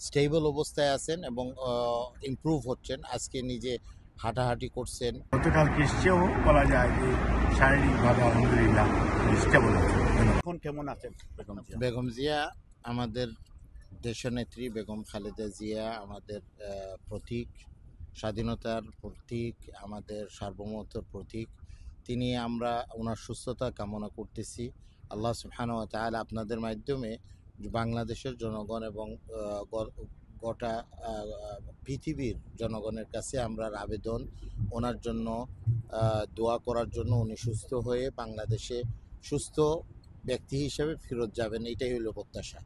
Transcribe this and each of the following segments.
Stable অবস্থায় আছেন এবং ইমপ্রুভ হচ্ছেন। আজকে নিজে হাঁটাহাঁটি করছেন। গতকাল এসছেও বলা যায় যে শারীরিকভাবে আলহামদুলিল্লাহ স্টেবল আছে। এখন কেমন আছেন বেগম জিয়া আমাদের দেশনেত্রী, বেগম খালেদা জিয়া আমাদের প্রতীক, স্বাধীনতার প্রতীক, আমাদের সার্বভৌমত্বের প্রতীক। আমরা ওনার সুস্থতা কামনা করতেছি। আল্লাহ সুবহানাহু ওয়া তাআলা আপনাদের মাধ্যমে বাংলাদেশের জনগণ এবং গোটা পৃথিবীর জনগণের কাছে আমরা আবেদন, ওনার জন্য দোয়া করার জন্য। উনি সুস্থ হয়ে বাংলাদেশে সুস্থ ব্যক্তি হিসেবে ফেরত যাবেন, এটাই হলো প্রত্যাশা।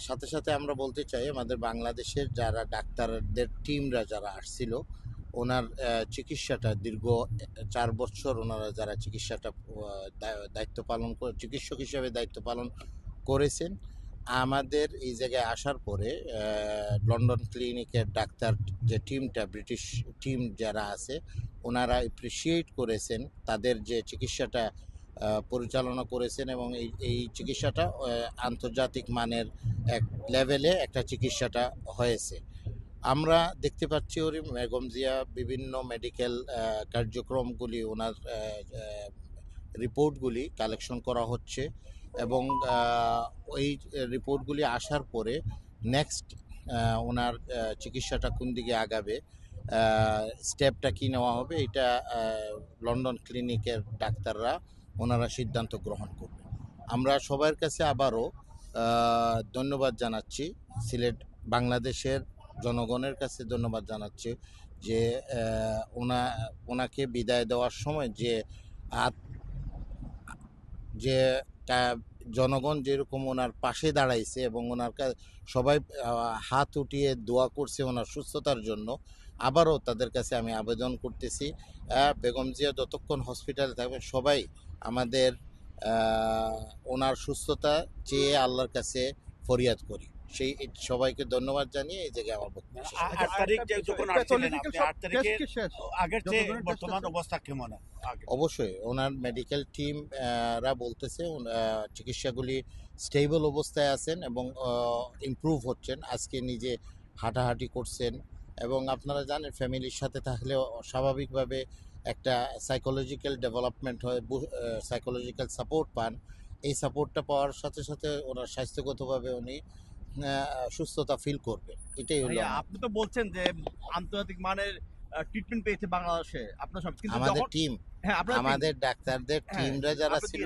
সাথে সাথে আমরা বলতে চাই, আমাদের বাংলাদেশের যারা ডাক্তারদের টিমরা যারা আসছিল, ওনার চিকিৎসাটা দীর্ঘ 4 বছর ওনারা যারা চিকিৎসাটা দায়িত্ব পালন করে, চিকিৎসক হিসেবে দায়িত্ব পালন করেছেন, আমাদের এই জায়গায় আসার পরে লন্ডন ক্লিনিকের ডাক্তার যে টিমটা, ব্রিটিশ টিম যারা আছে, ওনারা অ্যাপ্রিসিয়েট করেছেন তাদের যে চিকিৎসাটা পরিচালনা করেছেন এবং এই চিকিৎসাটা আন্তর্জাতিক মানের এক লেভেলে একটা চিকিৎসাটা হয়েছে। আমরা দেখতে পাচ্ছি বেগম জিয়া বিভিন্ন মেডিকেল কার্যক্রমগুলি, ওনার রিপোর্টগুলি কালেকশন করা হচ্ছে এবং ওই রিপোর্টগুলি আসার পরে নেক্সট ওনার চিকিৎসাটা কোন দিকে আগাবে, স্টেপটা কী নেওয়া হবে, এটা লন্ডন ক্লিনিকের ডাক্তাররা ওনারা সিদ্ধান্ত গ্রহণ করবে। আমরা সবার কাছে আবারও ধন্যবাদ জানাচ্ছি, বাংলাদেশের জনগণের কাছে ধন্যবাদ জানাচ্ছি যে ওনাকে বিদায় দেওয়ার সময় যে জনগণ যেরকম ওনার পাশে দাঁড়াইছে এবং ওনার সবাই হাত উঠিয়ে দোয়া করছে ওনার সুস্থতার জন্য। আবারও তাদের কাছে আমি আবেদন করতেছি, বেগম জিয়া যতক্ষণ হসপিটালে থাকবেন সবাই আমাদের ওনার সুস্থতা চেয়ে আল্লাহর কাছে ফরিয়াদ করি। সেই সবাইকে ধন্যবাদ জানিয়ে এই জায়গায় আমার বক্তব্য শেষ করছি। 8 তারিখ যখন আসছিলেন আপনি, 8 তারিখে আগের চেয়ে বর্তমান অবস্থা কেমন? অবশ্যই ওনার মেডিকেল টিমরা বলতেছে চিকিৎসাগুলি স্টেবল অবস্থায় আছেন এবং ইমপ্রুভ হচ্ছেন। আজকে নিজে হাঁটাহাঁটি করছেন এবং আপনারা জানেন ফ্যামিলির সাথে থাকলে স্বাভাবিকভাবে একটা সাইকোলজিক্যাল ডেভেলপমেন্ট হয়, সাইকোলজিক্যাল সাপোর্ট পান। এই সাপোর্টটা পাওয়ার সাথে সাথে ওনার স্বাস্থ্যগতভাবে উনি সুস্থতা ফিল করবে, এটাই হলো। আপনি তো বলছেন যে আন্তর্জাতিক মানের ট্রিটমেন্ট পেয়েছে বাংলাদেশে আপনার সব, কিন্তু আমাদের টিম, আমাদের ডাক্তারদের টিমরা যারা ছিল,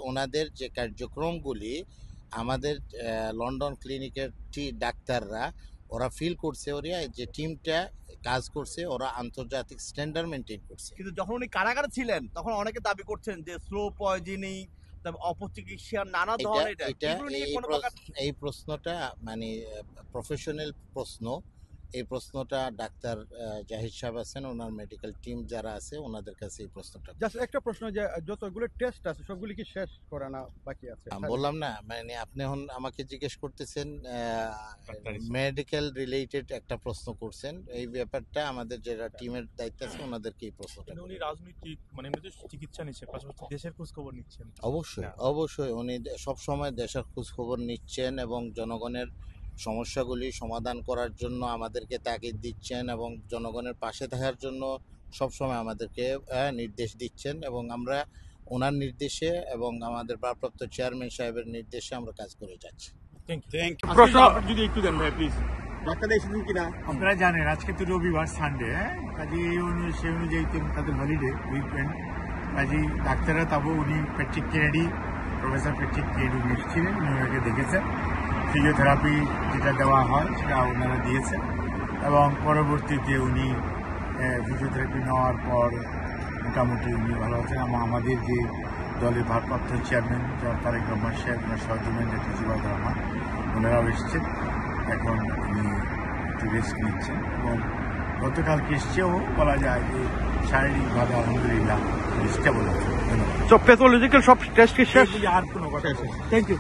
ওনাদের যে কার্যক্রমগুলি আমাদের লন্ডন ক্লিনিকের ডাক্তাররা ওরা ফিল করছে, ওরা যে টিমটা কাজ করছে ওরা আন্তর্জাতিক স্ট্যান্ডার্ড মেনটেন করছে। কিন্তু যখন উনি কারাগারে ছিলেন তখন অনেকে দাবি করছেন যে স্লো পয়জনিং, অপচিকিৎসা, নানা ধরনের এই প্রশ্নটা মানে প্রফেশনাল প্রশ্ন। এই প্রশ্নটা ডাক্তার জাহিদ সাহেব আছেন, ওনার মেডিকেল টিম যারা আছে ওনাদের কাছে এই প্রশ্নটা। জাস্ট একটা প্রশ্ন, যে যতগুলো টেস্ট আছে সবগুলি কি শেষ করা না বাকি আছে? আমি বললাম না, মানে আপনি এখন আমাকে জিজ্ঞেস করতেছেন মেডিকেল রিলেটেড একটা প্রশ্ন করছেন, এই ব্যাপারটা আমাদের যারা টিমের দায়িত্ব আছে ওনাদেরকে এই প্রশ্নটা। উনি রাজনৈতিক মানে চিকিৎসা নিচ্ছেন, পাশাপাশি দেশের খোঁজ খবর নিচ্ছেন। অবশ্যই উনি সবসময় দেশের খোঁজ খবর নিচ্ছেন এবং জনগণের সমস্যাগুলি সমাধান করার জন্য আমাদেরকে তাগিদ দিচ্ছেন এবং জনগণের পাশে থাকার জন্য সবসময় আমাদেরকে নির্দেশ দিচ্ছেন এবং আমরা ওনার নির্দেশে এবং আমাদের ভারপ্রাপ্ত চেয়ারম্যান সাহেবের নির্দেশে আমরা কাজ করে যাচ্ছি। যদি একটু দেন ভাই প্লিজ। ডাক্তার এসেছেন কিনা? আপনারা জানেন আজকে তো রবিবার, সানডে, কাজে সেই অনুযায়ী তাদের হলিডে উইকেন্ড, কাজে ডাক্তাররা তাবো উনি প্রফেসর প্যাট্রিক কেনেডি এসেছিলেন, উনি ওনাকে দেখেছেন, ফিজিওথেরাপি যেটা দেওয়া হয় সেটা ওনারা দিয়েছেন এবং পরবর্তীতে উনি ফিজিওথেরাপি নেওয়ার পর মোটামুটি উনি ভালো আছেন। আমাদের যে দলের ভারপ্রাপ্ত চেয়ারম্যান তারেক রহমান সাহেব, ওনার সহযোগী ডক্টর জিবাউর রহমান, ওনারাও এসেছেন। এখন উনি একটু রেস্ট নিচ্ছেন এবং গতকাল এসছেও বলা যায় যে শারীরিকভাবে আলহামদুলিল্লাহ স্টেবল আছে। সব প্যাথোলজিক্যাল সব টেস্ট কি শেষ? আর কোনো কথা। Thank you.